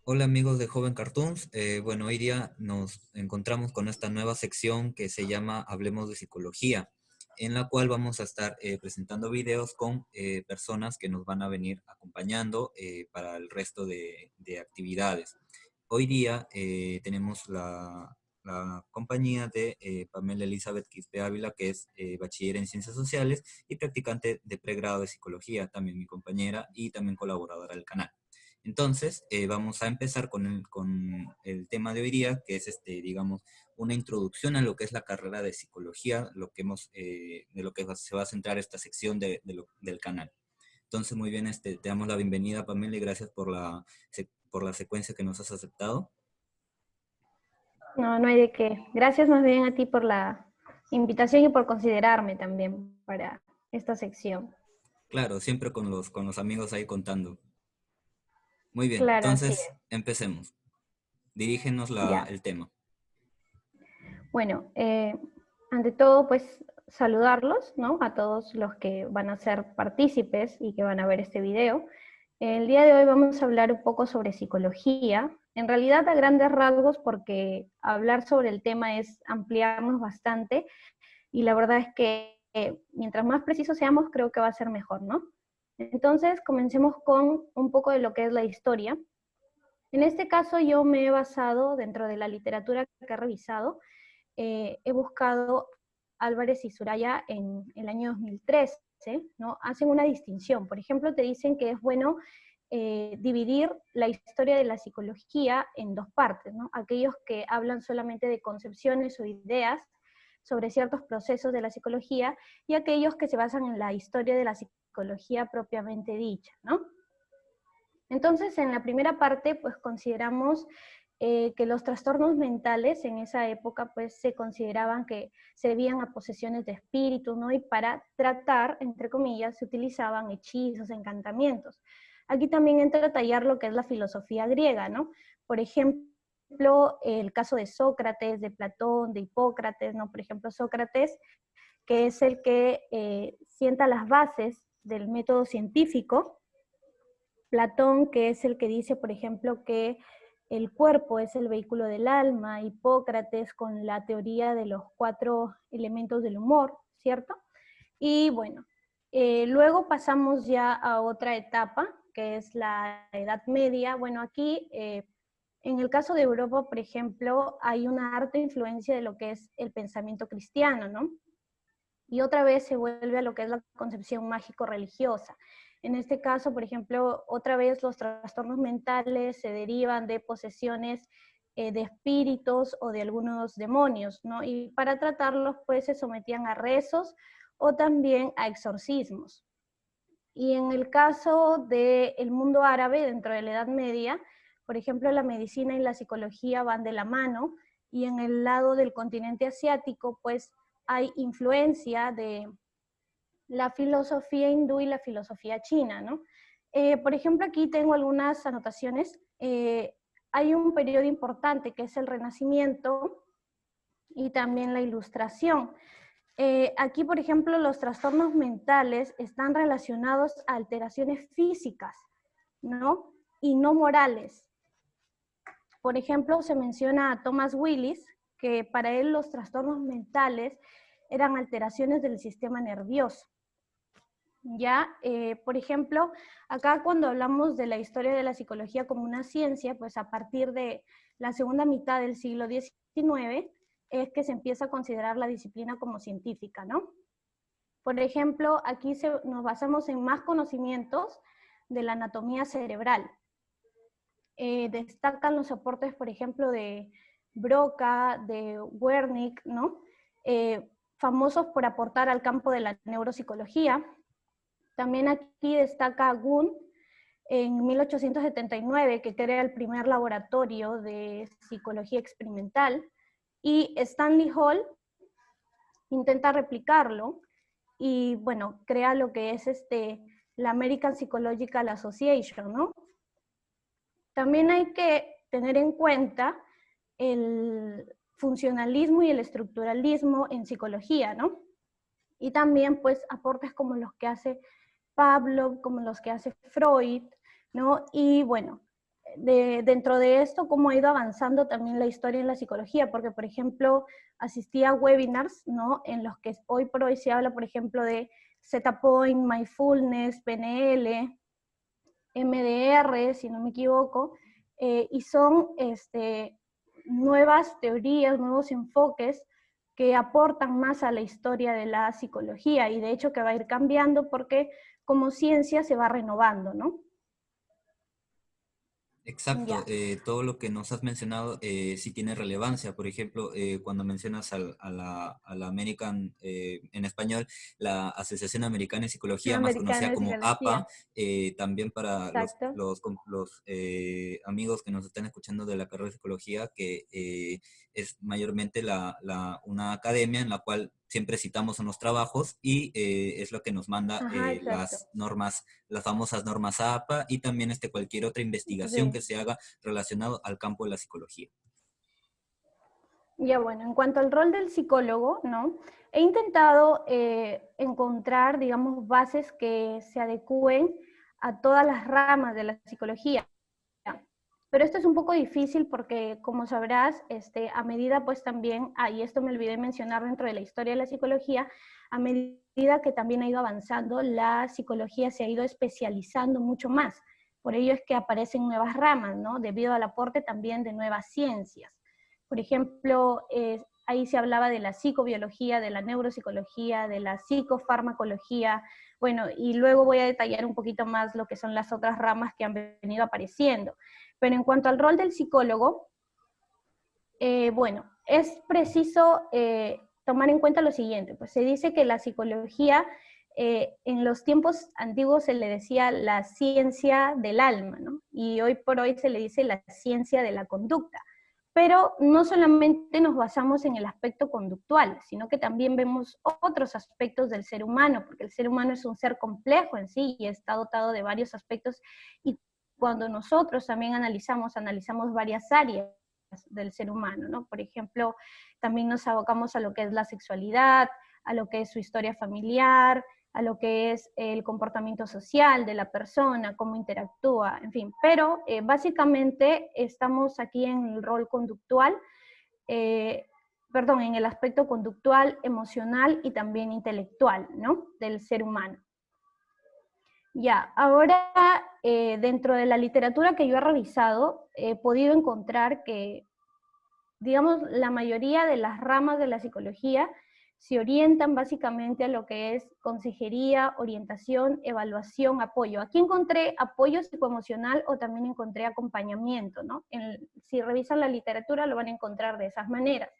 Hola amigos de Joven Cartoons. Bueno, hoy día nos encontramos con esta nueva sección que se llama Hablemos de Psicología, en la cual vamos a estar presentando videos con personas que nos van a venir acompañando para el resto de actividades. Hoy día tenemos la compañía de Pamela Elizabeth Quispe Ávila, que es bachiller en Ciencias Sociales y practicante de pregrado de Psicología, también mi compañera y también colaboradora del canal. Entonces, vamos a empezar con el tema de hoy día, que es, digamos, una introducción a lo que es la carrera de psicología, de lo que se va a centrar esta sección del canal. Entonces, muy bien, te damos la bienvenida, Pamela, y gracias por la secuencia que nos has aceptado. No, no hay de qué. Gracias más bien a ti por la invitación y por considerarme también para esta sección. Claro, siempre con los amigos ahí contando. Muy bien, Claro, así entonces es. empecemos. Dirígenos Ya. el tema. Bueno, ante todo, pues saludarlos, ¿no? A todos los que van a ser partícipes y que van a ver este video. El día de hoy vamos a hablar un poco sobre psicología, en realidad a grandes rasgos porque hablar sobre el tema es ampliarnos bastante y la verdad es que mientras más precisos seamos creo que va a ser mejor, ¿no? Entonces comencemos con un poco de lo que es la historia. En este caso yo me he basado dentro de la literatura que he revisado, he buscado Álvarez y Suraya en el año 2013, ¿no? Hacen una distinción. Por ejemplo, te dicen que es bueno dividir la historia de la psicología en dos partes, ¿no? Aquellos que hablan solamente de concepciones o ideas sobre ciertos procesos de la psicología y aquellos que se basan en la historia de la psicología propiamente dicha, ¿no? Entonces, en la primera parte, pues consideramos que los trastornos mentales en esa época, pues se consideraban que se debían a posesiones de espíritu, ¿no? Y para tratar, entre comillas, se utilizaban hechizos, encantamientos. Aquí también entra a tallar lo que es la filosofía griega, ¿no? Por ejemplo, el caso de Sócrates, de Platón, de Hipócrates, ¿no? Por ejemplo, Sócrates, que es el que sienta las bases del método científico. Platón, que es el que dice, por ejemplo, que el cuerpo es el vehículo del alma, Hipócrates con la teoría de los 4 elementos del humor, ¿cierto? Y bueno, luego pasamos ya a otra etapa, que es la Edad Media. Bueno, aquí, en el caso de Europa, por ejemplo, hay una harta influencia de lo que es el pensamiento cristiano, ¿no? Y otra vez se vuelve a lo que es la concepción mágico-religiosa. En este caso, por ejemplo, otra vez los trastornos mentales se derivan de posesiones de espíritus o de algunos demonios, ¿no? Y para tratarlos, pues se sometían a rezos o también a exorcismos. Y en el caso del mundo árabe, dentro de la Edad Media, por ejemplo, la medicina y la psicología van de la mano, y en el lado del continente asiático, pues hay influencia de la filosofía hindú y la filosofía china, ¿no? Por ejemplo, aquí tengo algunas anotaciones. Hay un periodo importante que es el Renacimiento y también la Ilustración. Aquí, por ejemplo, los trastornos mentales están relacionados a alteraciones físicas, ¿no? Y no morales. Por ejemplo, se menciona a Thomas Willis, que para él los trastornos mentales eran alteraciones del sistema nervioso. Ya, por ejemplo, acá cuando hablamos de la historia de la psicología como una ciencia, pues a partir de la segunda mitad del siglo XIX es que se empieza a considerar la disciplina como científica, ¿no? Por ejemplo, aquí nos basamos en más conocimientos de la anatomía cerebral. Destacan los aportes, por ejemplo, de Broca, de Wernicke, ¿no? Famosos por aportar al campo de la neuropsicología. También aquí destaca Gunn en 1879, que crea el primer laboratorio de psicología experimental, y Stanley Hall intenta replicarlo y, bueno, crea lo que es la American Psychological Association, ¿no? También hay que tener en cuenta el funcionalismo y el estructuralismo en psicología, ¿no? Y también, pues, aportes como los que hace Pavlov, como los que hace Freud, ¿no? Y bueno, dentro de esto, cómo ha ido avanzando también la historia en la psicología, porque, por ejemplo, asistí a webinars, ¿no? En los que hoy por hoy se habla, por ejemplo, de Z-Point, Mindfulness, PNL, MDR, si no me equivoco, y son nuevas teorías, nuevos enfoques que aportan más a la historia de la psicología, y de hecho que va a ir cambiando porque como ciencia se va renovando, ¿no? Exacto, Ya, todo lo que nos has mencionado sí tiene relevancia. Por ejemplo, cuando mencionas a la American, en español, la Asociación Americana de Psicología, más conocida americana de como APA, psicología, también para exacto. los amigos que nos están escuchando de la carrera de psicología, que es mayormente una academia en la cual siempre citamos unos trabajos y es lo que nos manda Ajá, exacto. las normas, las famosas normas APA, y también cualquier otra investigación Sí. que se haga relacionado al campo de la psicología. Ya bueno, en cuanto al rol del psicólogo, ¿no? He intentado encontrar, digamos, bases que se adecúen a todas las ramas de la psicología. Pero esto es un poco difícil porque, como sabrás, a medida pues también, y esto me olvidé mencionar dentro de la historia de la psicología, a medida que también ha ido avanzando, la psicología se ha ido especializando mucho más. Por ello es que aparecen nuevas ramas, ¿no? Debido al aporte también de nuevas ciencias. Por ejemplo, ahí se hablaba de la psicobiología, de la neuropsicología, de la psicofarmacología, bueno, y luego voy a detallar un poquito más lo que son las otras ramas que han venido apareciendo. Pero en cuanto al rol del psicólogo, bueno, es preciso tomar en cuenta lo siguiente, pues se dice que la psicología en los tiempos antiguos se le decía la ciencia del alma, ¿no? Y hoy por hoy se le dice la ciencia de la conducta. Pero no solamente nos basamos en el aspecto conductual, sino que también vemos otros aspectos del ser humano, porque el ser humano es un ser complejo en sí y está dotado de varios aspectos, y cuando nosotros también analizamos varias áreas del ser humano, ¿no? Por ejemplo, también nos abocamos a lo que es la sexualidad, a lo que es su historia familiar, a lo que es el comportamiento social de la persona, cómo interactúa, en fin. Pero básicamente estamos aquí en el rol conductual, en el aspecto conductual, emocional y también intelectual, ¿no? Del ser humano. Ya, ahora dentro de la literatura que yo he revisado, he podido encontrar que, digamos, la mayoría de las ramas de la psicología se orientan básicamente a lo que es consejería, orientación, evaluación, apoyo. Aquí encontré apoyo psicoemocional o también encontré acompañamiento, ¿no? Si revisan la literatura lo van a encontrar de esas maneras.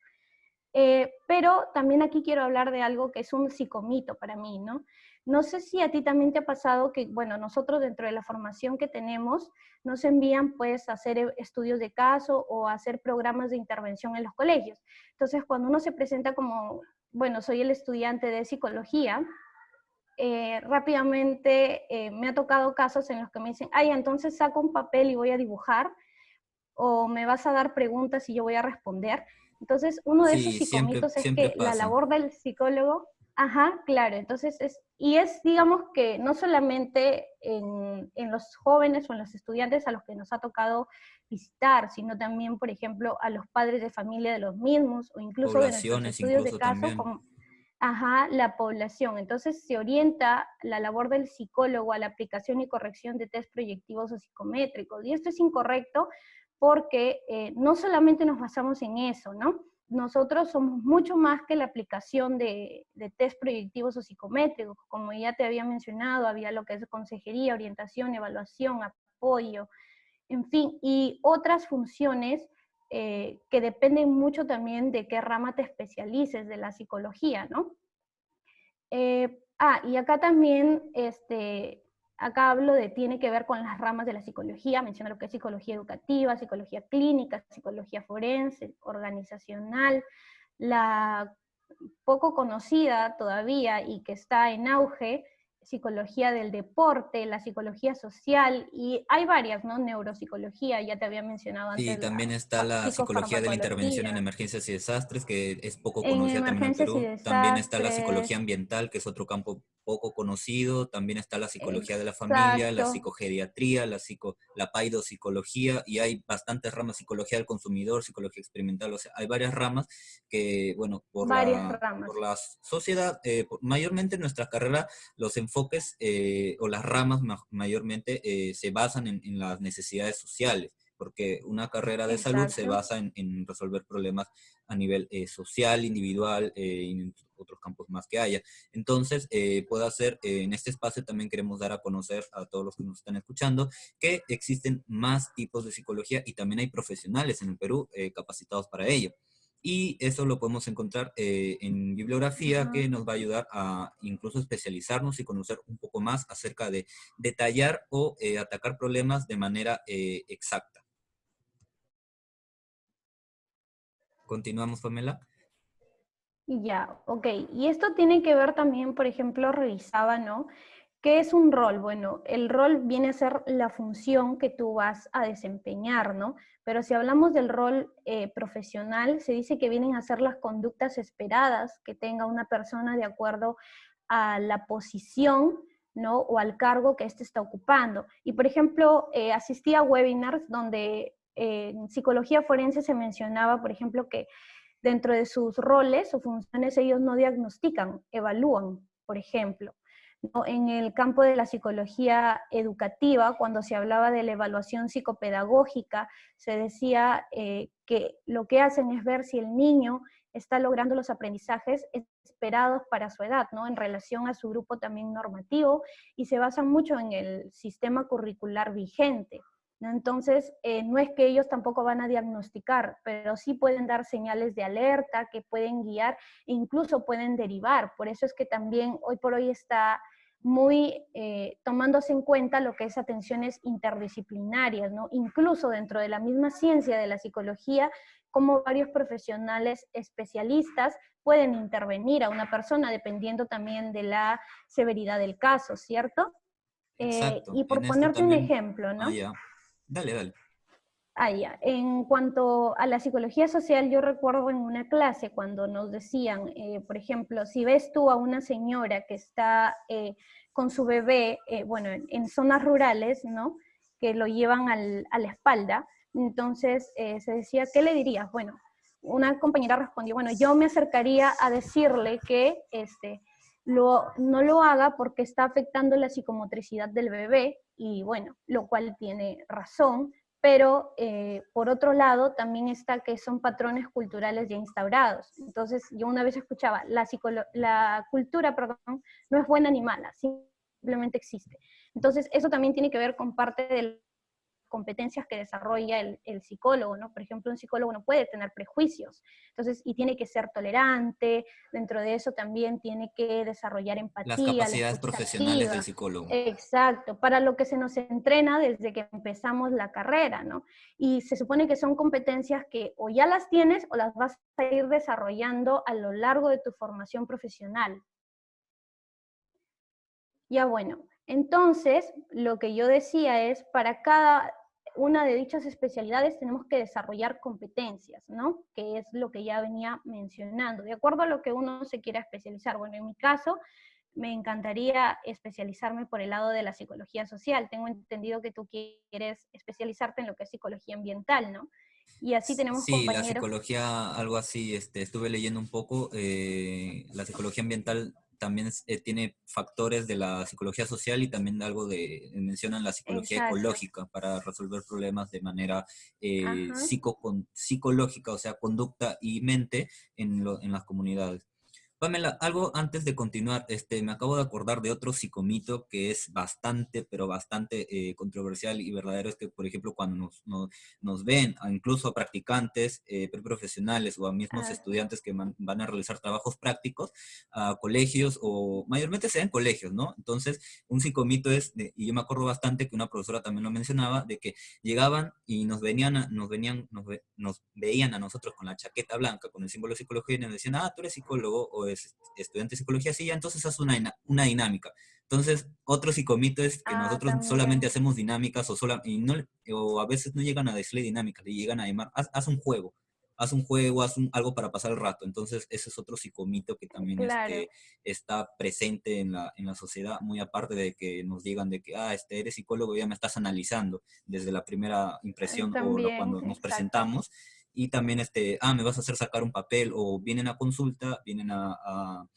Pero también aquí quiero hablar de algo que es un psicomito para mí, ¿no? No sé si a ti también te ha pasado que, bueno, nosotros dentro de la formación que tenemos, nos envían pues a hacer estudios de caso o a hacer programas de intervención en los colegios. Entonces, cuando uno se presenta como, bueno, soy el estudiante de psicología, rápidamente me ha tocado casos en los que me dicen, ay, entonces saco un papel y voy a dibujar, o me vas a dar preguntas y yo voy a responder. Entonces, uno de esos Sí, siempre, psicomitos es siempre que la pasa. labor del psicólogo, ajá, claro, entonces digamos que no solamente en los jóvenes o en los estudiantes a los que nos ha tocado visitar, sino también, por ejemplo, a los padres de familia de los mismos, o incluso de nuestros Poblaciones estudios de incluso caso, también. como, ajá, la población. Entonces se orienta la labor del psicólogo a la aplicación y corrección de test proyectivos o psicométricos. Y esto es incorrecto porque no solamente nos basamos en eso, ¿no? Nosotros somos mucho más que la aplicación de test proyectivos o psicométricos. Como ya te había mencionado, había lo que es consejería, orientación, evaluación, apoyo, en fin, y otras funciones que dependen mucho también de qué rama te especialices de la psicología, ¿no? Y acá también, acá hablo de, tiene que ver con las ramas de la psicología, menciono lo que es psicología educativa, psicología clínica, psicología forense, organizacional, la poco conocida todavía y que está en auge, psicología del deporte, la psicología social, y hay varias, ¿no? Neuropsicología, ya te había mencionado Sí, antes la también está la psicología de la intervención en psicofarmacología, emergencias y desastres, que es poco en conocida también en el emergencias y Perú. También está la desastres, psicología ambiental, que es otro campo poco conocido. También está la psicología de la familia, la Exacto, psicogeriatría, la paidopsicología, y hay bastantes ramas: psicología del consumidor, psicología experimental. O sea, hay varias ramas que, bueno, varias por ramas. la sociedad, mayormente en nuestra carrera, los enfoques o las ramas mayormente se basan en las necesidades sociales, porque una carrera de salud se Exacto. basa en resolver problemas a nivel social, individual, y en otros campos más que haya. Entonces, puedo hacer, en este espacio también queremos dar a conocer a todos los que nos están escuchando que existen más tipos de psicología y también hay profesionales en el Perú capacitados para ello. Y eso lo podemos encontrar en bibliografía, Ajá. que nos va a ayudar a incluso especializarnos y conocer un poco más acerca de detallar o atacar problemas de manera exacta. Continuamos, Pamela. Y ya, ok. Y esto tiene que ver también, por ejemplo, revisaba, ¿no? ¿Qué es un rol? Bueno, el rol viene a ser la función que tú vas a desempeñar, ¿no? Pero si hablamos del rol profesional, se dice que vienen a ser las conductas esperadas que tenga una persona de acuerdo a la posición, ¿no? O al cargo que éste está ocupando. Y, por ejemplo, asistí a webinars donde en psicología forense se mencionaba, por ejemplo, que dentro de sus roles o funciones ellos no diagnostican, evalúan, por ejemplo. ¿No? En el campo de la psicología educativa, cuando se hablaba de la evaluación psicopedagógica, se decía que lo que hacen es ver si el niño está logrando los aprendizajes esperados para su edad, ¿no? En relación a su grupo también normativo, y se basan mucho en el sistema curricular vigente. ¿No? Entonces, no es que ellos tampoco van a diagnosticar, pero sí pueden dar señales de alerta que pueden guiar e incluso pueden derivar. Por eso es que también hoy por hoy está muy tomándose en cuenta lo que es atenciones interdisciplinarias, ¿no? Incluso dentro de la misma ciencia de la psicología, como varios profesionales especialistas pueden intervenir a una persona dependiendo también de la severidad del caso, ¿cierto? Exacto. Y En por esto ponerte un también, ejemplo, ¿no? ya. Dale, dale. Ah, ya. En cuanto a la psicología social, yo recuerdo en una clase cuando nos decían, por ejemplo, si ves tú a una señora que está con su bebé, bueno, en zonas rurales, ¿no? Que lo llevan a la espalda, entonces se decía, ¿qué le dirías? Bueno, una compañera respondió, bueno, yo me acercaría a decirle que no lo haga porque está afectando la psicomotricidad del bebé, y bueno, lo cual tiene razón, pero por otro lado también está que son patrones culturales ya instaurados. Entonces yo una vez escuchaba, la cultura, perdón, no es buena ni mala, simplemente existe. Entonces eso también tiene que ver con parte del competencias que desarrolla el psicólogo, ¿no? Por ejemplo, un psicólogo no puede tener prejuicios, entonces, y tiene que ser tolerante, dentro de eso también tiene que desarrollar Las empatía, la capacidades escucha profesionales del activa, psicólogo. exacto, para lo que se nos entrena desde que empezamos la carrera, ¿no? Y se supone que son competencias que o ya las tienes o las vas a ir desarrollando a lo largo de tu formación profesional. Ya bueno, entonces lo que yo decía es, para cada una de dichas especialidades tenemos que desarrollar competencias, ¿no? Que es lo que ya venía mencionando, de acuerdo a lo que uno se quiera especializar. Bueno, en mi caso, me encantaría especializarme por el lado de la psicología social. Tengo entendido que tú quieres especializarte en lo que es psicología ambiental, ¿no? Y así tenemos Sí, la compañeros. psicología, algo así, estuve leyendo un poco. La psicología ambiental también tiene factores de la psicología social, y también algo mencionan la psicología Exacto. ecológica para resolver problemas de manera Ajá. psicológica, o sea, conducta y mente en las comunidades. Pamela, algo antes de continuar, me acabo de acordar de otro psicomito que es bastante, pero bastante controversial y verdadero. Es que, por ejemplo, cuando nos ven, incluso a practicantes, preprofesionales o a mismos Ah, estudiantes que van a realizar trabajos prácticos a colegios, o mayormente sea en colegios, ¿no? Entonces, un psicomito y yo me acuerdo bastante que una profesora también lo mencionaba, de que llegaban y nos veían a nosotros con la chaqueta blanca, con el símbolo de psicología, y nos decían, ah, tú eres psicólogo o es estudiante de psicología, sí, ya, entonces haz una dinámica. Entonces, otro psicomito es que nosotros solamente también. hacemos dinámicas, o a veces no llegan a decirle dinámicas, le llegan a llamar, haz un juego. haz un juego, algo para pasar el rato. Entonces, ese es otro psicomito que también Claro, está presente en la sociedad, muy aparte de que nos digan de que, eres psicólogo, ya me estás analizando desde la primera impresión o también, cuando nos exacto. presentamos. Y también, me vas a hacer sacar un papel, o vienen a consulta, vienen a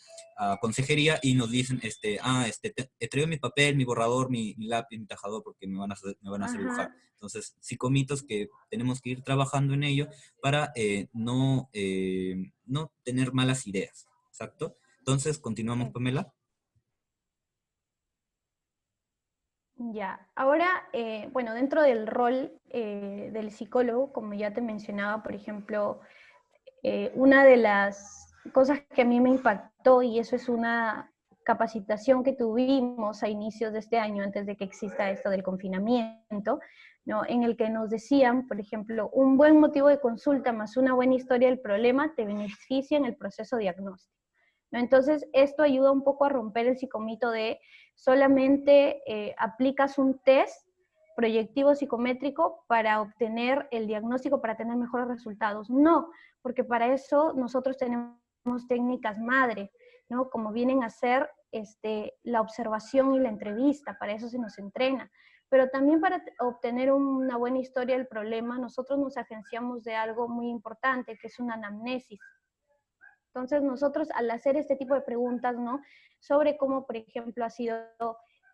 consejería y nos dicen, he traído mi papel, mi borrador, mi lápiz, mi tajador, porque me van a hacer dibujar. Ajá. Entonces, psicomitos que tenemos que ir trabajando en ello para no tener malas ideas. Exacto. Entonces, continuamos, eh, Pamela. Ya, ahora, bueno, dentro del rol del psicólogo, como ya te mencionaba, por ejemplo, una de las cosas que a mí me impactó, y eso es una capacitación que tuvimos a inicios de este año, antes de que exista esto del confinamiento, ¿no? En el que nos decían, por ejemplo, un buen motivo de consulta más una buena historia del problema te beneficia en el proceso diagnóstico, ¿no? Entonces, esto ayuda un poco a romper el psicomito de solamente aplicas un test proyectivo psicométrico para obtener el diagnóstico, para tener mejores resultados. No, porque para eso nosotros tenemos técnicas madre, ¿no? Como vienen a ser la observación y la entrevista, para eso se nos entrena. Pero también para obtener una buena historia del problema, nosotros nos agenciamos de algo muy importante, que es una anamnesis. Entonces nosotros al hacer este tipo de preguntas, ¿no? Sobre cómo, por ejemplo, ha sido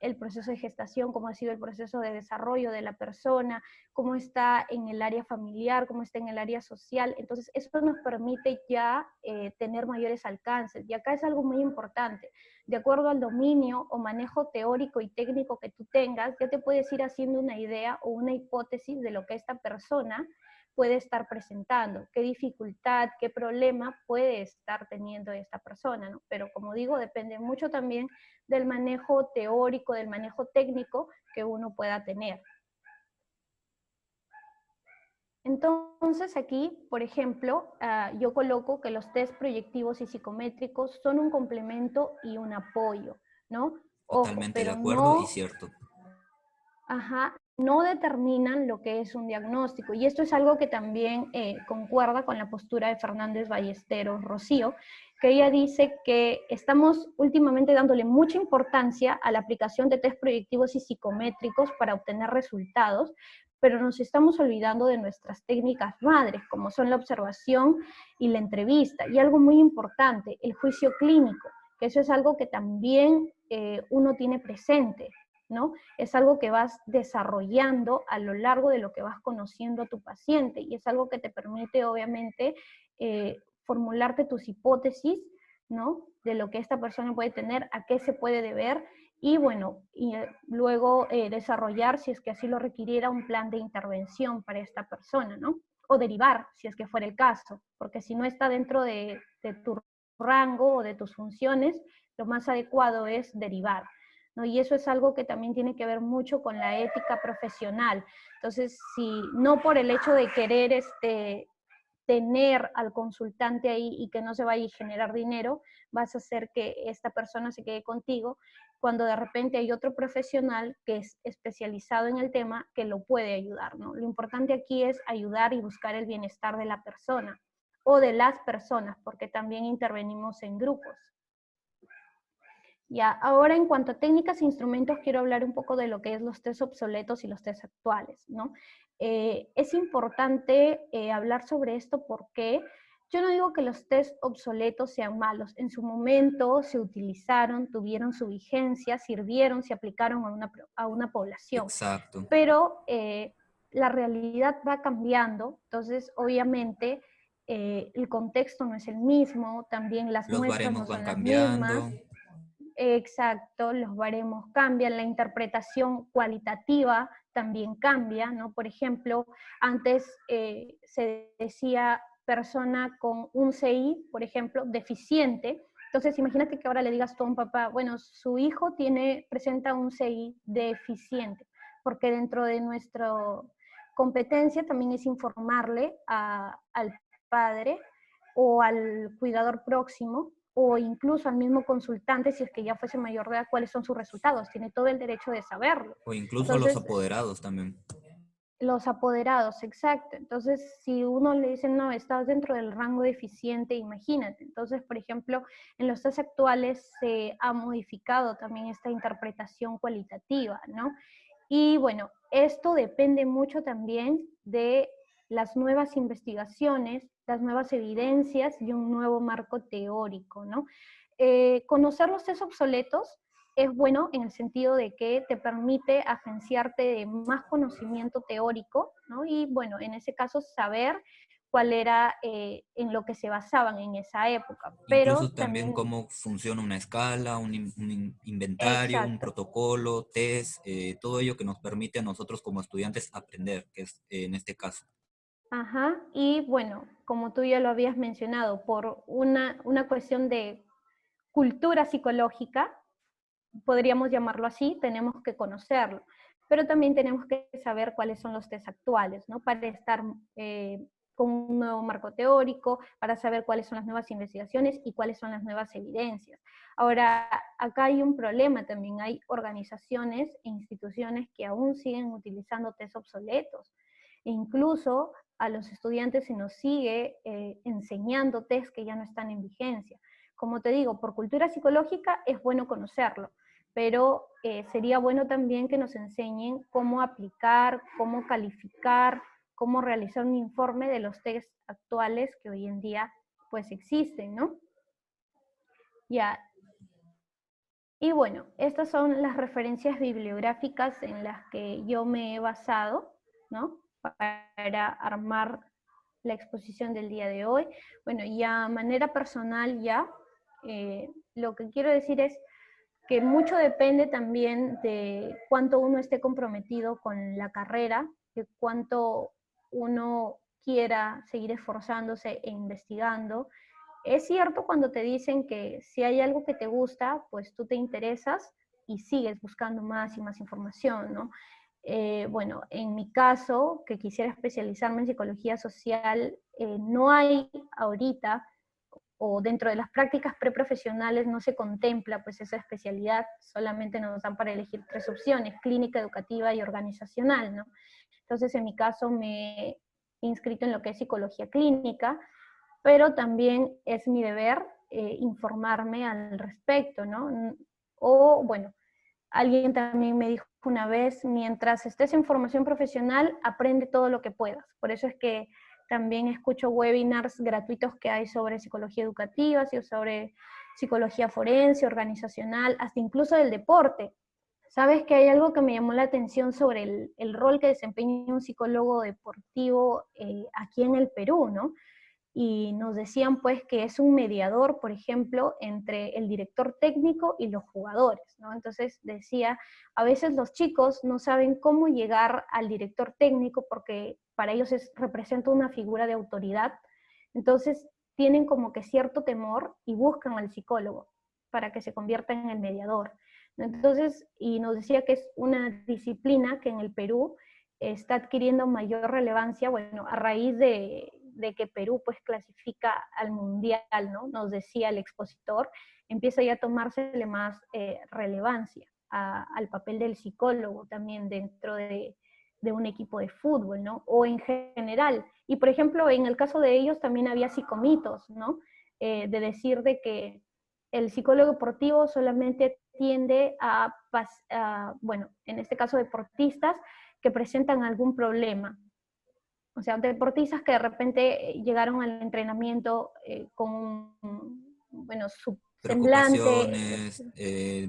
el proceso de gestación, cómo ha sido el proceso de desarrollo de la persona, cómo está en el área familiar, cómo está en el área social. Entonces, eso nos permite ya tener mayores alcances. Y acá es algo muy importante. De acuerdo al dominio o manejo teórico y técnico que tú tengas, ya te puedes ir haciendo una idea o una hipótesis de lo que esta persona puede estar presentando, qué dificultad, qué problema puede estar teniendo esta persona, ¿no? Pero como digo, depende mucho también del manejo teórico, del manejo técnico que uno pueda tener. Entonces aquí, por ejemplo, yo coloco que los test proyectivos y psicométricos son un complemento y un apoyo, ¿no? Ojo, Totalmente de pero acuerdo y no, cierto. no determinan lo que es un diagnóstico. Y esto es algo que también concuerda con la postura de Fernández Ballesteros Rocío, que ella dice que estamos últimamente dándole mucha importancia a la aplicación de test proyectivos y psicométricos para obtener resultados, pero nos estamos olvidando de nuestras técnicas madres, como son la observación y la entrevista. Y algo muy importante, el juicio clínico, que eso es algo que también uno tiene presente, ¿no? Es algo que vas desarrollando a lo largo de lo que vas conociendo a tu paciente y es algo que te permite, obviamente, formularte tus hipótesis, ¿no? De lo que esta persona puede tener, a qué se puede deber y, bueno, y luego desarrollar, si es que así lo requiriera, un plan de intervención para esta persona, ¿no? O derivar, si es que fuera el caso, porque si no está dentro de tu rango o de tus funciones, lo más adecuado es derivar, ¿no? Y eso es algo que también tiene que ver mucho con la ética profesional. Entonces, si no por el hecho de querer tener al consultante ahí y que no se vaya a generar dinero, vas a hacer que esta persona se quede contigo, cuando de repente hay otro profesional que es especializado en el tema que lo puede ayudar, ¿no? Lo importante aquí es ayudar y buscar el bienestar de la persona o de las personas, porque también intervenimos en grupos. Ya, ahora en cuanto a técnicas e instrumentos, quiero hablar un poco de lo que es los test obsoletos y los test actuales, ¿no? Es importante hablar sobre esto porque yo no digo que los test obsoletos sean malos. En su momento se utilizaron, tuvieron su vigencia, sirvieron, se aplicaron a una población, Exacto. pero la realidad va cambiando, entonces obviamente el contexto no es el mismo, también las Los muestras baremos no van son las mismas. cambiando. Exacto, los baremos cambian, la interpretación cualitativa también cambia, ¿no? Por ejemplo, antes se decía persona con un CI, por ejemplo, deficiente. Entonces, imagínate que ahora le digas tú a un papá, bueno, su hijo presenta un CI deficiente, porque dentro de nuestra competencia también es informarle al padre o al cuidador próximo o incluso al mismo consultante, si es que ya fuese mayor de edad, cuáles son sus resultados. Tiene todo el derecho de saberlo. O incluso a los Entonces, apoderados también. Los apoderados, exacto. Entonces, si uno le dice, no, estás dentro del rango deficiente, imagínate. Entonces, por ejemplo, en los test actuales se ha modificado también esta interpretación cualitativa, ¿no? Y bueno, esto depende mucho también de las nuevas investigaciones, las nuevas evidencias y un nuevo marco teórico, ¿no? Conocer los test obsoletos es bueno en el sentido de que te permite agenciarte de más conocimiento teórico, ¿no? Y bueno, en ese caso saber cuál era en lo que se basaban en esa época, pero Incluso también también, cómo funciona una escala, inventario, un exacto, protocolo, test, todo ello que nos permite a nosotros como estudiantes aprender, que es en este caso. ajá, y bueno, como tú ya lo habías mencionado, por una cuestión de cultura psicológica, podríamos llamarlo así, tenemos que conocerlo, pero también tenemos que saber cuáles son los test actuales, ¿no? Para estar con un nuevo marco teórico, para saber cuáles son las nuevas investigaciones y cuáles son las nuevas evidencias. Ahora, acá hay un problema también, hay organizaciones e instituciones que aún siguen utilizando test obsoletos, e incluso a los estudiantes se nos sigue enseñando test que ya no están en vigencia. Como te digo, por cultura psicológica es bueno conocerlo, pero sería bueno también que nos enseñen cómo aplicar, cómo calificar, cómo realizar un informe de los test actuales que hoy en día pues existen, ¿no? Ya. Y bueno, estas son las referencias bibliográficas en las que yo me he basado, ¿no? Para armar la exposición del día de hoy. Bueno, y a manera personal ya, lo que quiero decir es que mucho depende también de cuánto uno esté comprometido con la carrera, de cuánto uno quiera seguir esforzándose e investigando. Es cierto cuando te dicen que si hay algo que te gusta, pues tú te interesas y sigues buscando más y más información, ¿no? Bueno, en mi caso, que quisiera especializarme en psicología social, no hay ahorita o dentro de las prácticas preprofesionales no se contempla pues esa especialidad, solamente nos dan para elegir tres opciones, clínica, educativa y organizacional, ¿no? Entonces en mi caso me he inscrito en lo que es psicología clínica, pero también es mi deber informarme al respecto, ¿no? O bueno, alguien también me dijo una vez, mientras estés en formación profesional, aprende todo lo que puedas. Por eso es que también escucho webinars gratuitos que hay sobre psicología educativa, sobre psicología forense, organizacional, hasta incluso del deporte. Sabes que hay algo que me llamó la atención sobre el rol que desempeña un psicólogo deportivo aquí en el Perú, ¿no? Y nos decían pues que es un mediador, por ejemplo, entre el director técnico y los jugadores, ¿no? Entonces decía, a veces los chicos no saben cómo llegar al director técnico porque para ellos representa una figura de autoridad, entonces tienen como que cierto temor y buscan al psicólogo para que se convierta en el mediador. Entonces, y nos decía que es una disciplina que en el Perú está adquiriendo mayor relevancia, bueno, a raíz de que Perú pues clasifica al mundial, ¿no? Nos decía el expositor, empieza ya a tomársele más relevancia al papel del psicólogo también dentro de un equipo de fútbol, ¿no? O en general. Y por ejemplo, en el caso de ellos también había psicomitos, ¿no? De decir de que el psicólogo deportivo solamente tiende bueno, en este caso deportistas que presentan algún problema. O sea, deportistas que de repente llegaron al entrenamiento con, bueno, su semblante, Preocupaciones,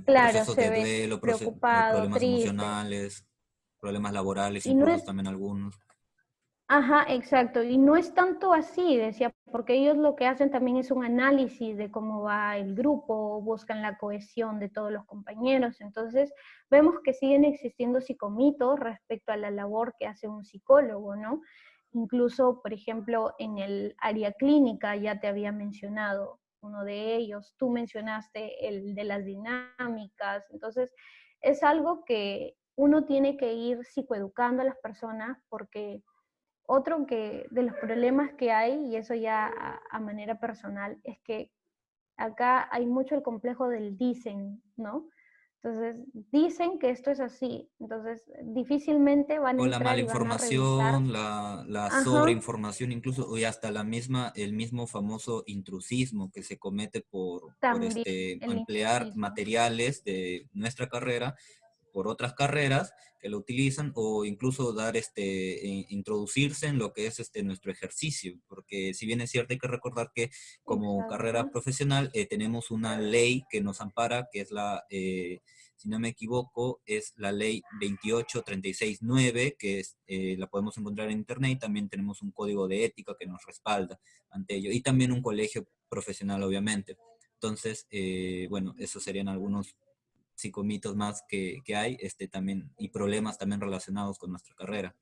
claro, procesos se de ve duelo, preocupado, problemas triste. emocionales, problemas laborales, Y no incluso es, también algunos. ajá, exacto. Y no es tanto así, decía, porque ellos lo que hacen también es un análisis de cómo va el grupo, buscan la cohesión de todos los compañeros. Entonces, vemos que siguen existiendo psicomitos respecto a la labor que hace un psicólogo, ¿no? Incluso, por ejemplo, en el área clínica, ya te había mencionado uno de ellos, tú mencionaste el de las dinámicas. Entonces, es algo que uno tiene que ir psicoeducando a las personas porque otro que de los problemas que hay, y eso ya a manera personal, es que acá hay mucho el complejo del dicen, ¿no? Entonces, dicen que esto es así, entonces difícilmente van a O la entrar mala y van a revisar. información, la Ajá, sobreinformación incluso, y hasta el mismo famoso intrusismo que se comete por también el emplear intrusismo. materiales de nuestra carrera por otras carreras que lo utilizan, o incluso introducirse en lo que es nuestro ejercicio, porque si bien es cierto, hay que recordar que como carrera Exacto, profesional tenemos una ley que nos ampara, que es si no me equivoco, es la ley 28369, que la podemos encontrar en internet, y también tenemos un código de ética que nos respalda ante ello, y también un colegio profesional, obviamente. Entonces, bueno, esos serían algunos psicomitos más que hay, también, y problemas también relacionados con nuestra carrera.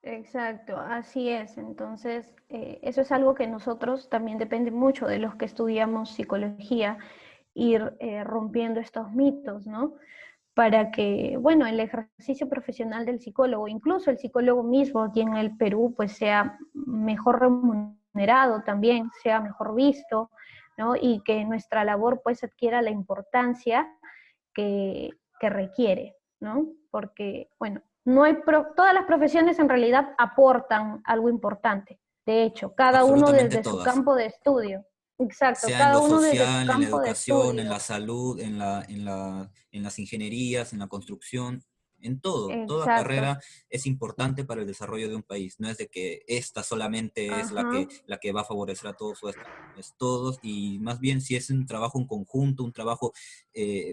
exacto, así es. Entonces, eso es algo que nosotros también depende mucho de los que estudiamos psicología, ir rompiendo estos mitos, ¿no? Para que, bueno, el ejercicio profesional del psicólogo, incluso el psicólogo mismo aquí en el Perú, pues sea mejor remunerado también, sea mejor visto, ¿no? Y que nuestra labor pues adquiera la importancia que, que requiere, ¿no? Porque, bueno, no hay todas las profesiones en realidad aportan algo importante. De hecho, cada uno Absolutamente desde su todas, campo de estudio. Exacto, sea en cada lo uno desde su social, en la campo de educación, en estudio. la salud, en las ingenierías, en la construcción, en todo. Toda Exacto. carrera es importante para el desarrollo de un país. No es de que esta solamente es Ajá. la que va a favorecer a todos, o esta. Es todos, y más bien si es un trabajo en conjunto, un trabajo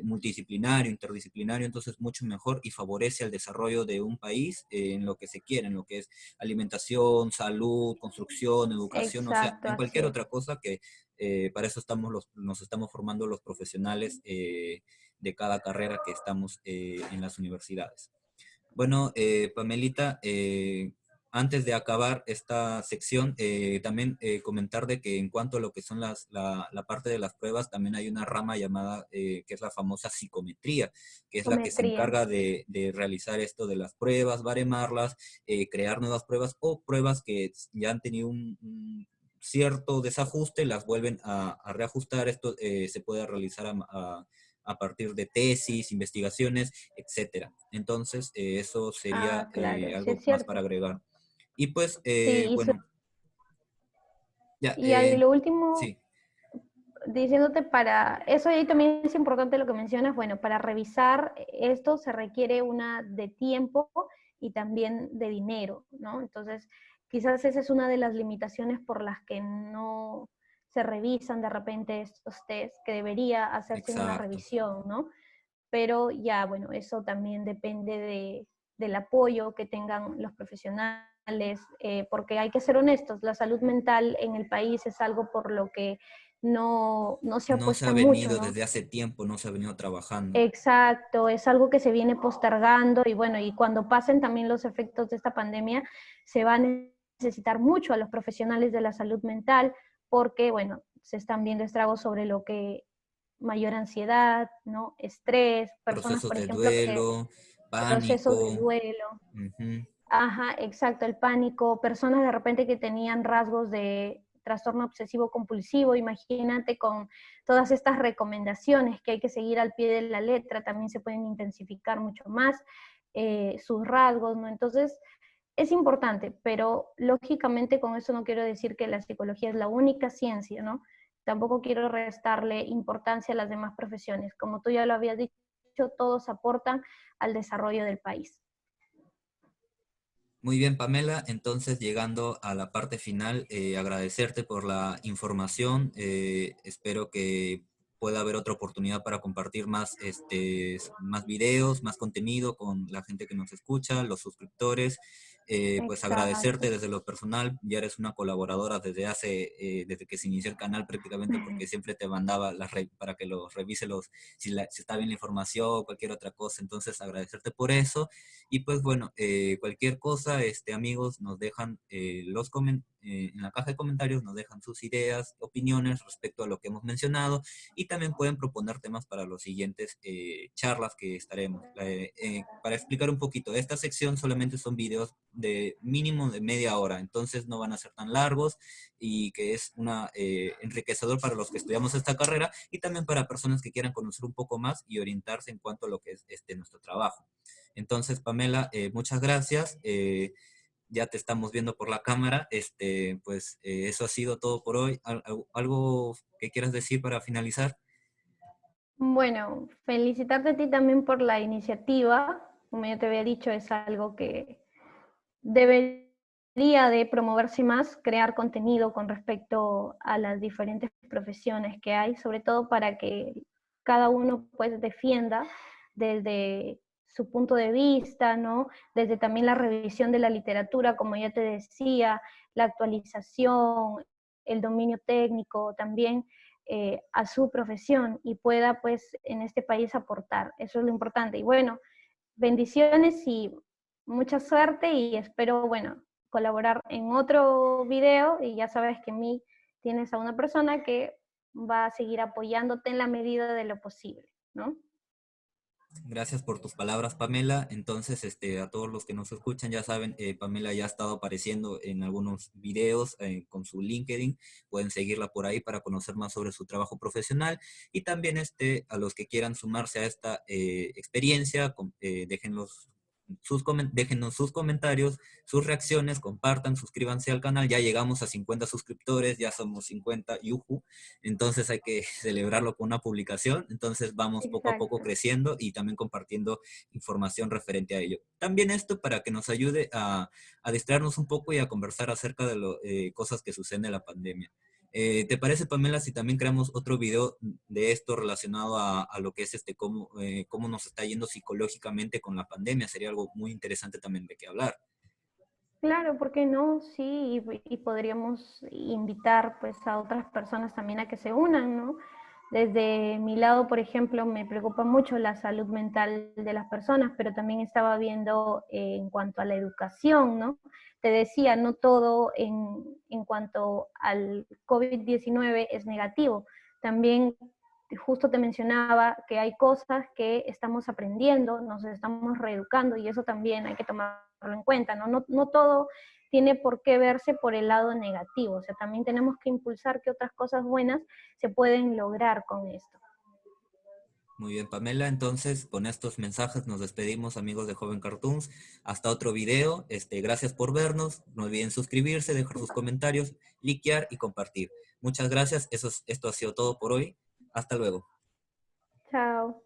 multidisciplinario, interdisciplinario, entonces mucho mejor y favorece al desarrollo de un país en lo que se quiere, en lo que es alimentación, salud, construcción, educación, o sea, Exacto, en así cualquier es. otra cosa que para eso nos estamos formando los profesionales de cada carrera que estamos en las universidades. Bueno, Pamelita, antes de acabar esta sección, también comentar de que en cuanto a lo que son la parte de las pruebas, también hay una rama llamada, que es la famosa psicometría, que es la que se Psicometría. encarga de realizar esto de las pruebas, baremarlas, crear nuevas pruebas o pruebas que ya han tenido un cierto desajuste, las vuelven a reajustar. Esto se puede realizar a partir de tesis, investigaciones, etcétera. Entonces, eso sería Ah, claro, sí algo es más para cierto. agregar. Y pues, Sí, bueno, ya, y a lo último, sí, diciéndote para, eso ahí también es importante lo que mencionas, bueno, para revisar esto se requiere una de tiempo y también de dinero, ¿no? Entonces, quizás esa es una de las limitaciones por las que no se revisan de repente estos test, que debería hacerse una exacto. revisión, ¿no? Pero ya, bueno, eso también depende del apoyo que tengan los profesionales, porque hay que ser honestos, la salud mental en el país es algo por lo que no se No se ha apuesta mucho, venido ¿no? desde hace tiempo, no se ha venido trabajando. Exacto, es algo que se viene postergando y bueno, y cuando pasen también los efectos de esta pandemia, se va a necesitar mucho a los profesionales de la salud mental porque, bueno, se están viendo estragos sobre lo que mayor ansiedad, ¿no? Estrés, personas, Procesos por de ejemplo, que duelo, procesos de pánico. duelo, Ujú. ajá, exacto, el pánico, personas de repente que tenían rasgos de trastorno obsesivo compulsivo, imagínate con todas estas recomendaciones que hay que seguir al pie de la letra, también se pueden intensificar mucho más sus rasgos, ¿no? Entonces, es importante, pero lógicamente con eso no quiero decir que la psicología es la única ciencia, ¿no? Tampoco quiero restarle importancia a las demás profesiones. Como tú ya lo habías dicho, todos aportan al desarrollo del país. Muy bien, Pamela. Entonces, llegando a la parte final, agradecerte por la información. Espero que pueda haber otra oportunidad para compartir más, más videos, más contenido con la gente que nos escucha, los suscriptores. Pues agradecerte Exacto. desde lo personal. Ya eres una colaboradora desde que se inició el canal prácticamente, porque siempre te mandaba para que los revise si está bien la información o cualquier otra cosa. Entonces, agradecerte por eso. Y pues bueno, cualquier cosa, amigos, nos dejan en la caja de comentarios, nos dejan sus ideas, opiniones respecto a lo que hemos mencionado, y también pueden proponer temas para los siguientes charlas que estaremos. Para explicar un poquito, esta sección solamente son videos de mínimo de media hora, entonces no van a ser tan largos y que es enriquecedor para los que estudiamos esta carrera y también para personas que quieran conocer un poco más y orientarse en cuanto a lo que es nuestro trabajo. Entonces, Pamela, muchas gracias. Ya te estamos viendo por la cámara. Eso ha sido todo por hoy. ¿Algo que quieras decir para finalizar? Bueno, felicitarte a ti también por la iniciativa. Como ya te había dicho, es algo que debería de promoverse más, crear contenido con respecto a las diferentes profesiones que hay, sobre todo para que cada uno pues defienda desde su punto de vista, ¿no? Desde también la revisión de la literatura, como ya te decía, la actualización, el dominio técnico también a su profesión y pueda pues en este país aportar. Eso es lo importante. Y bueno, bendiciones y mucha suerte y espero, bueno, colaborar en otro video y ya sabes que en mí tienes a una persona que va a seguir apoyándote en la medida de lo posible, ¿no? Gracias por tus palabras, Pamela. Entonces, a todos los que nos escuchan, ya saben, Pamela ya ha estado apareciendo en algunos videos con su LinkedIn. Pueden seguirla por ahí para conocer más sobre su trabajo profesional. Y también a los que quieran sumarse a esta experiencia, déjenos sus comentarios, sus reacciones, compartan, suscríbanse al canal. Ya llegamos a 50 suscriptores, ya somos 50, yuhu. Entonces hay que celebrarlo con una publicación. Entonces vamos poco a poco Exacto. creciendo y también compartiendo información referente a ello. También esto para que nos ayude a distraernos un poco y a conversar acerca de cosas que suceden en la pandemia. ¿Te parece, Pamela, si también creamos otro video de esto relacionado a lo que es cómo nos está yendo psicológicamente con la pandemia? Sería algo muy interesante también de qué hablar. Claro, ¿por qué no? Sí, y podríamos invitar pues a otras personas también a que se unan, ¿no? Desde mi lado, por ejemplo, me preocupa mucho la salud mental de las personas, pero también estaba viendo en cuanto a la educación, ¿no? Te decía, no todo en cuanto al COVID-19 es negativo. También justo te mencionaba que hay cosas que estamos aprendiendo, nos estamos reeducando y eso también hay que tomarlo en cuenta, ¿no? No todo tiene por qué verse por el lado negativo, o sea, también tenemos que impulsar que otras cosas buenas se pueden lograr con esto. Muy bien, Pamela. Entonces, con estos mensajes nos despedimos, amigos de Joven Cartoons. Hasta otro video. Gracias por vernos. No olviden suscribirse, dejar sus comentarios, likear y compartir. Muchas gracias. Esto ha sido todo por hoy. Hasta luego. Chao.